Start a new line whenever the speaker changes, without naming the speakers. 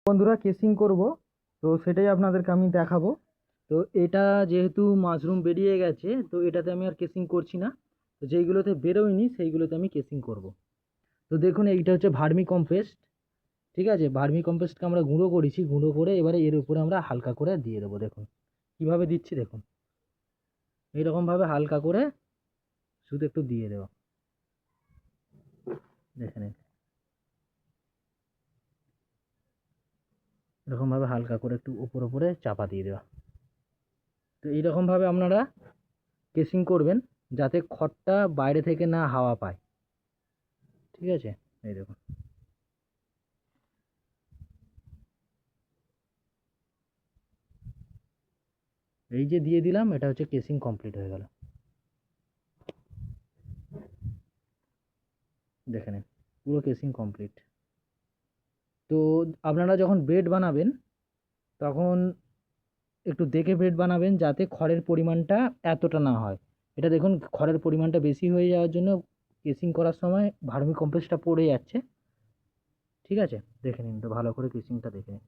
বন্ধুরা কেসিং করব, তো সেটাই আপনাদেরকে আমি দেখাবো। তো এটা যেহেতু মাশরুম বেরিয়ে গেছে, তো এটাতে আমি আর কেসিং করছি না। তো যেইগুলোতে বেরোয়নি সেইগুলোতে আমি কেসিং করব। তো দেখুন এইটা হচ্ছে ভার্মি কম্পোস্ট। ঠিক আছে, ভার্মি কম্পোস্টকে আমরা গুঁড়ো করেছি, গুঁড়ো করে এবারে এর উপরে আমরা হালকা করে দিয়ে দেবো। দেখুন কিভাবে দিচ্ছি, দেখুন এইরকমভাবে হালকা করে শুধু একটু দিয়ে দেবো, দেখে নিন। এরকমভাবে হালকা করে একটু উপর উপরে চাপা দিয়ে দেওয়া। তো এইরকমভাবে আপনারা কেসিং করবেন যাতে খড়টা বাইরে থেকে না হাওয়া পায়। ঠিক আছে, এই দেখুন। এই যে দিয়ে দিলাম, এটা হচ্ছে কেসিং কমপ্লিট হয়ে গেল। দেখে নিন পুরো কেসিং কমপ্লিট। তো আপনারা যখন বেড বানাবেন তখন একটু দেখে বেড বানাবেন যাতে খড়ের পরিমাণটা এতটা না হয়। এটা দেখুন খড়ের পরিমাণটা বেশি হয়ে যাওয়ার জন্য কেসিং করার সময় ভার্মি কম্পোস্টটা পড়ে যাচ্ছে। ঠিক আছে, দেখে নিন, তো ভালো করে কেসিংটা দেখে নিন।